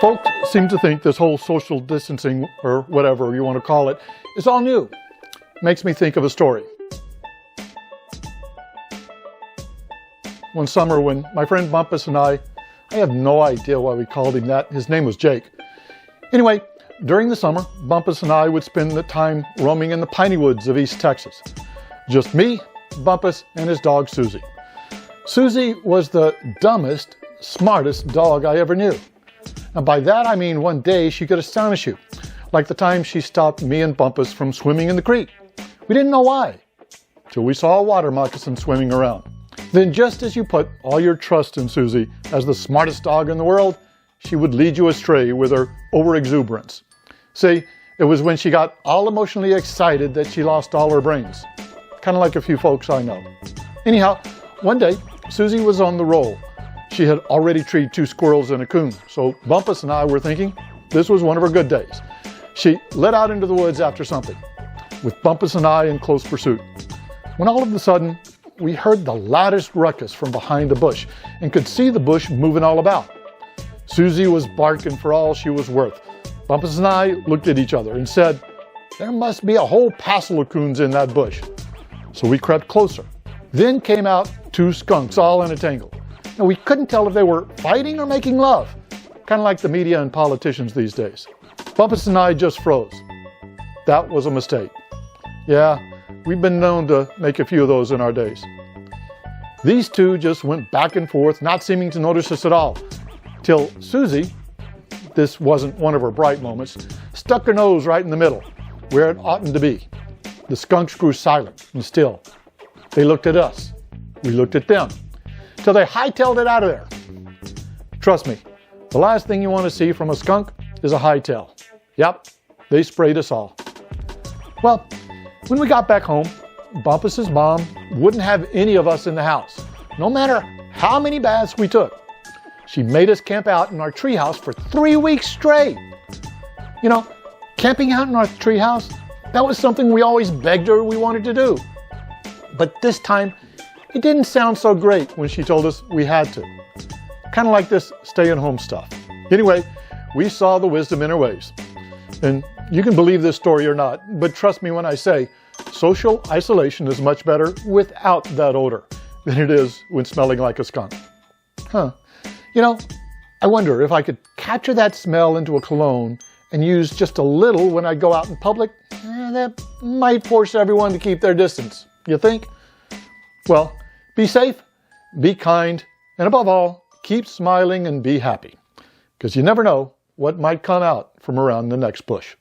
Folks seem to think this whole social distancing, or whatever you want to call it, is all new. Makes me think of a story. One summer when my friend Bumpus and I have no idea why we called him that. His name was Jake. Anyway, during the summer, Bumpus and I would spend the time roaming in the piney woods of East Texas. Just me, Bumpus, and his dog Susie. Susie was the dumbest, smartest dog I ever knew. And by that I mean one day she could astonish you, like the time she stopped me and Bumpus from swimming in the creek. We didn't know why, till we saw a water moccasin swimming around. Then just as you put all your trust in Susie as the smartest dog in the world, she would lead you astray with her overexuberance. See, it was when she got all emotionally excited that she lost all her brains. Kind of like a few folks I know. Anyhow, one day, Susie was on the roll. She had already treed 2 squirrels and a coon, so Bumpus and I were thinking this was one of her good days. She let out into the woods after something, with Bumpus and I in close pursuit. When all of a sudden, we heard the loudest ruckus from behind a bush and could see the bush moving all about. Susie was barking for all she was worth. Bumpus and I looked at each other and said, "There must be a whole passel of coons in that bush." So we crept closer. Then came out 2 skunks all in a tangle. Now we couldn't tell if they were fighting or making love, kind of like the media and politicians these days. Bumpus and I just froze. That was a mistake. Yeah, we've been known to make a few of those in our days. These 2 just went back and forth, not seeming to notice us at all, till Susie, this wasn't one of her bright moments, stuck her nose right in the middle, where it oughtn't to be. The skunks grew silent and still. They looked at us. We looked at them, till they hightailed it out of there. Trust me, the last thing you want to see from a skunk is a hightail. Yep, they sprayed us all. Well, when we got back home, Bumpus's mom wouldn't have any of us in the house, no matter how many baths we took. She made us camp out in our treehouse for 3 weeks straight. You know, camping out in our treehouse, that was something we always begged her we wanted to do. But this time, it didn't sound so great when she told us we had to. Kind of like this stay-at-home stuff. Anyway, we saw the wisdom in her ways. And you can believe this story or not, but trust me when I say, social isolation is much better without that odor than it is when smelling like a skunk. You know, I wonder if I could capture that smell into a cologne and use just a little when I go out in public. That might force everyone to keep their distance. You think? Well, be safe, be kind, and above all, keep smiling and be happy. Because you never know what might come out from around the next bush.